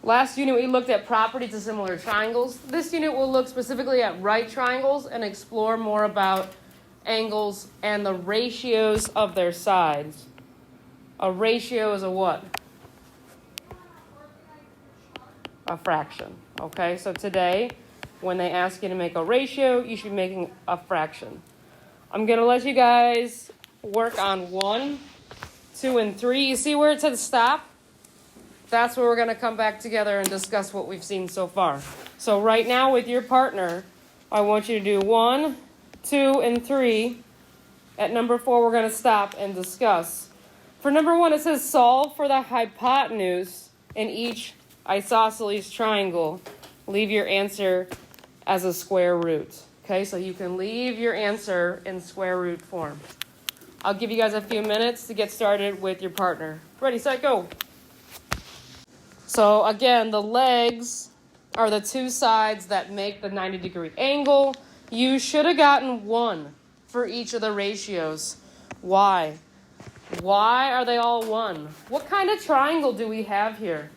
Last unit, we looked at properties of similar triangles. This unit will look specifically at right triangles and explore more about angles and the ratios of their sides. A ratio is a what? A fraction. Okay, so today, when they ask you to make a ratio, you should be making a fraction. I'm going to let you guys work on 1, 2, and 3. You see where it says stop? That's where we're going to come back together and discuss what we've seen so far. So right now with your partner, I want you to do 1, 2, and 3. At number 4, we're going to stop and discuss. For number 1, it says solve for the hypotenuse in each isosceles triangle. Leave your answer as a square root. Okay, so you can leave your answer in square root form. I'll give you guys a few minutes to get started with your partner. Ready, set, go. So again, the legs are the two sides that make the 90-degree angle. You should have gotten 1 for each of the ratios. Why? Why are they all 1? What kind of triangle do we have here?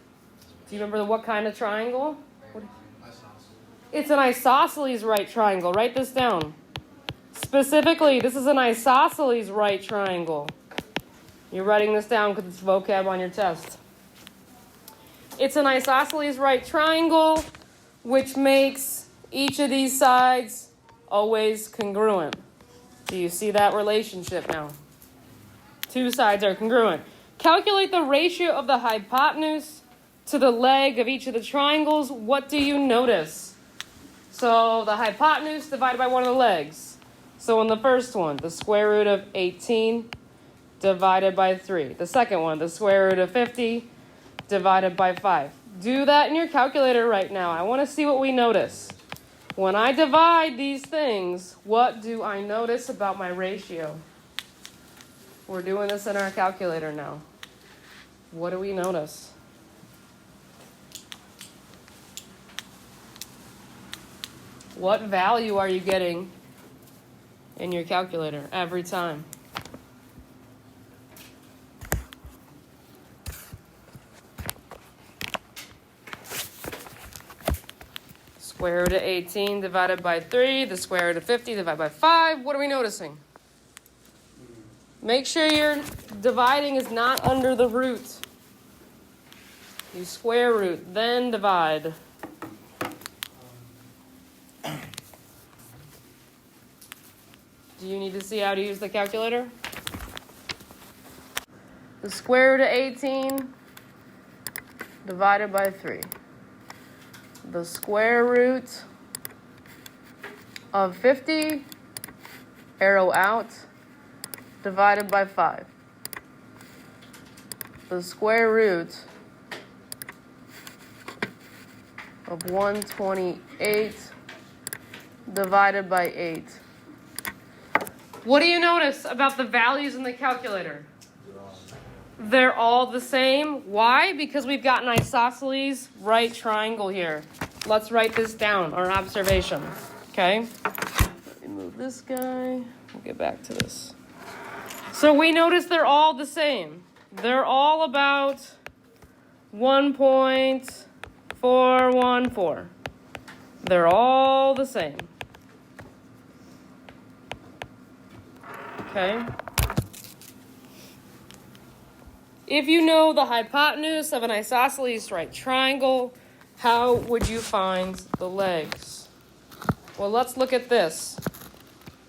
Do you remember what kind of triangle? It's an isosceles right triangle. Write this down. Specifically, this is an isosceles right triangle. You're writing this down because it's vocab on your test. It's an isosceles right triangle, which makes each of these sides always congruent. Do you see that relationship now? Two sides are congruent. Calculate the ratio of the hypotenuse to the leg of each of the triangles. What do you notice? So the hypotenuse divided by one of the legs. So in the first one, the square root of 18 divided by 3. The second one, the square root of 50 divided by 5. Do that in your calculator right now. I want to see what we notice. When I divide these things, what do I notice about my ratio? We're doing this in our calculator now. What do we notice? What value are you getting in your calculator every time? Square root of 18 divided by 3, the square root of 50 divided by 5. What are we noticing? Make sure your dividing is not under the root. You square root, then divide. Do you need to see how to use the calculator? The square root of 18 divided by 3. The square root of 50, arrow out, divided by 5. The square root of 128 divided by 8. What do you notice about the values in the calculator? They're all the same. Why? Because we've got an isosceles right triangle here. Let's write this down, our observation. Okay? Let me move this guy. We'll get back to this. So we notice they're all the same. They're all about 1.414. They're all the same. Okay? If you know the hypotenuse of an isosceles right triangle, how would you find the legs? Well, let's look at this.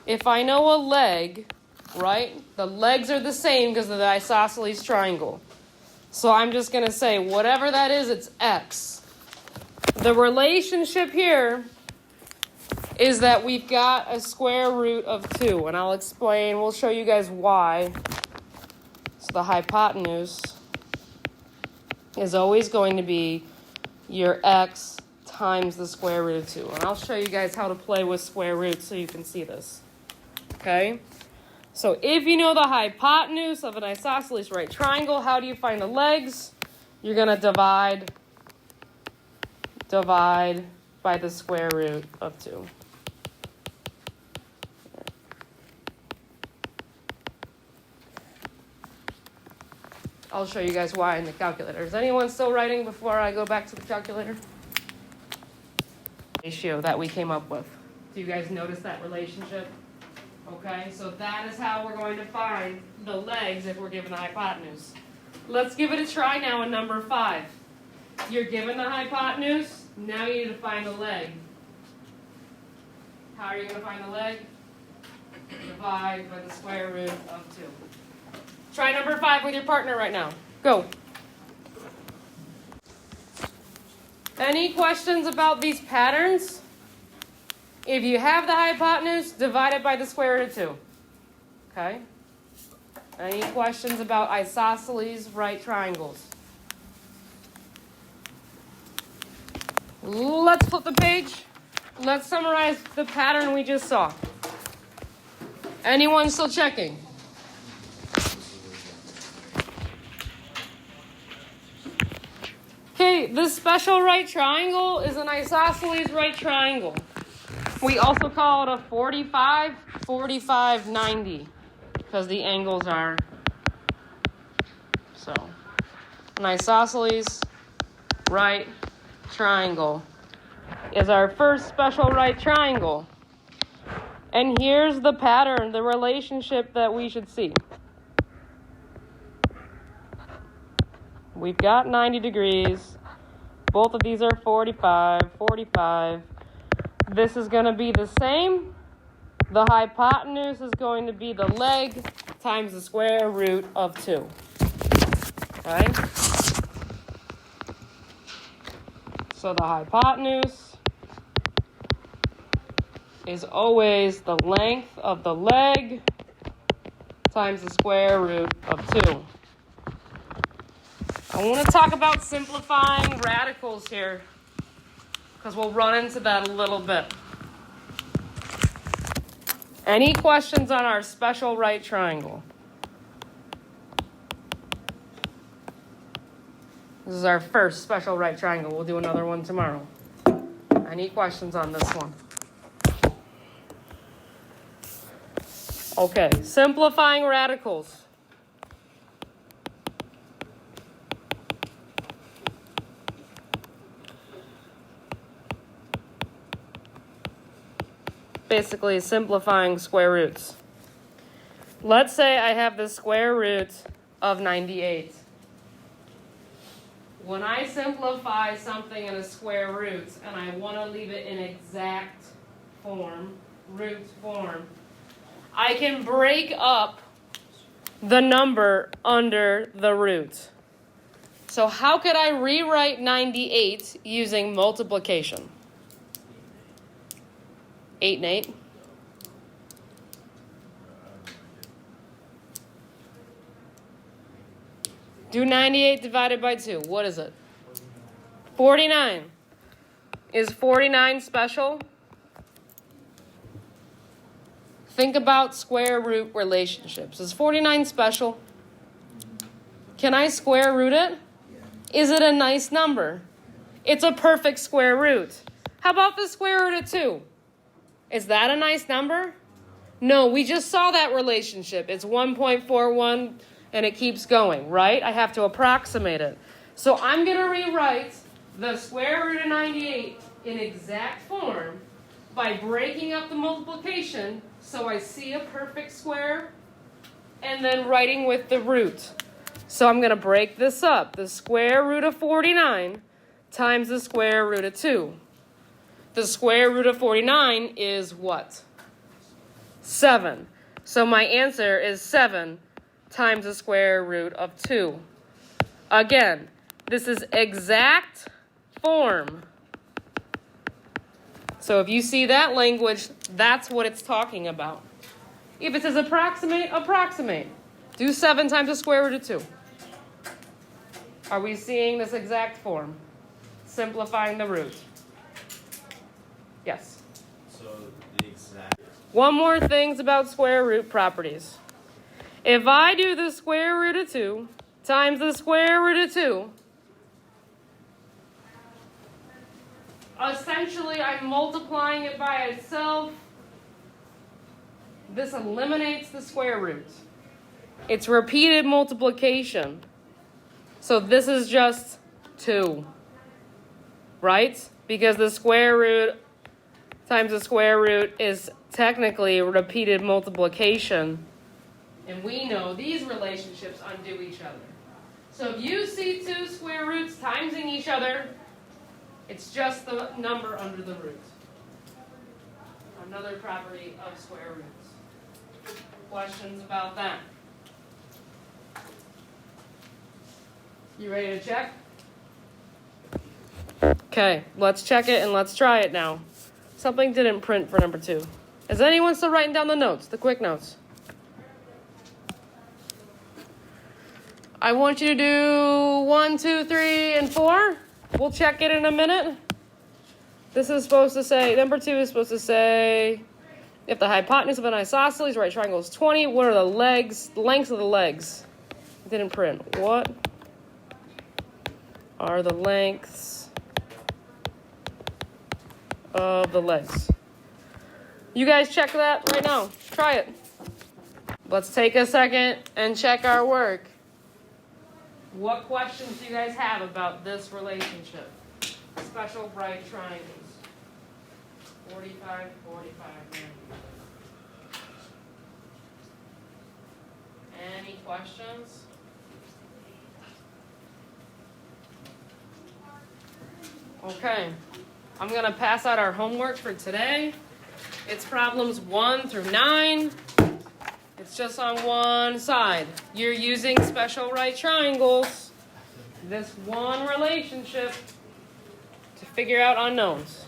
If I know a leg, right, the legs are the same because of the isosceles triangle. So I'm just going to say, whatever that is, it's x. The relationship here is that we've got a square root of 2. And I'll explain, we'll show you guys why. So the hypotenuse is always going to be your x times the square root of 2. And I'll show you guys how to play with square roots so you can see this. Okay? So if you know the hypotenuse of an isosceles right triangle, how do you find the legs? You're going to divide by the square root of 2. I'll show you guys why in the calculator. Is anyone still writing before I go back to the calculator? Ratio that we came up with. Do you guys notice that relationship? Okay, so that is how we're going to find the legs if we're given the hypotenuse. Let's give it a try now in number 5. You're given the hypotenuse, now you need to find the leg. How are you going to find the leg? Divide by the square root of 2. Try number 5 with your partner right now. Go. Any questions about these patterns? If you have the hypotenuse, divide it by the square root of 2. Okay? Any questions about isosceles right triangles? Let's flip the page. Let's summarize the pattern we just saw. Anyone still checking? Okay, this special right triangle is an isosceles right triangle. We also call it a 45, 45, 90 because the angles are so. An isosceles right triangle is our first special right triangle. And here's the pattern, the relationship that we should see. We've got 90 degrees. Both of these are 45, 45. This is going to be the same. The hypotenuse is going to be the leg times the square root of 2. Right? So the hypotenuse is always the length of the leg times the square root of 2. I want to talk about simplifying radicals here because we'll run into that a little bit. Any questions on our special right triangle? This is our first special right triangle. We'll do another one tomorrow. Any questions on this one? Okay, simplifying radicals. Basically simplifying square roots. Let's say I have the square root of 98. When I simplify something in a square root and I want to leave it in exact form, root form, I can break up the number under the root. So how could I rewrite 98 using multiplication? 8 and 8. Do 98 divided by 2. What is it? 49. Is 49 special? Think about square root relationships. Is 49 special? Can I square root it? Is it a nice number? It's a perfect square root. How about the square root of 2? Is that a nice number? No, we just saw that relationship. It's 1.41 and it keeps going, right? I have to approximate it. So I'm going to rewrite the square root of 98 in exact form by breaking up the multiplication so I see a perfect square and then writing with the root. So I'm going to break this up. The square root of 49 times the square root of 2. The square root of 49 is what? 7. So my answer is 7 times the square root of 2. Again, this is exact form. So if you see that language, that's what it's talking about. If it says approximate, approximate. Do 7 times the square root of 2. Are we seeing this exact form? Simplifying the root. Yes. So the exact. One more thing about square root properties. If I do the square root of 2 times the square root of 2, essentially I'm multiplying it by itself. This eliminates the square root. It's repeated multiplication. So this is just 2, right? Because the square root times the square root is technically repeated multiplication. And we know these relationships undo each other. So if you see 2 square roots timesing each other, it's just the number under the root. Another property of square roots. Questions about that? You ready to check? Okay, let's check it and let's try it now. Something didn't print for number 2. Is anyone still writing down the notes, the quick notes? I want you to do 1, 2, 3, and 4. We'll check it in a minute. This is supposed to say, number 2 is supposed to say, if the hypotenuse of an isosceles right triangle is 20, what are the lengths of the legs? It didn't print. What are the lengths of the legs? You guys check that right now. Try it. Let's take a second and check our work. What questions do you guys have about this relationship? Special right triangles. 45, 45. Any questions? Okay. I'm going to pass out our homework for today. It's problems 1 through 9. It's just on one side. You're using special right triangles, this one relationship, to figure out unknowns.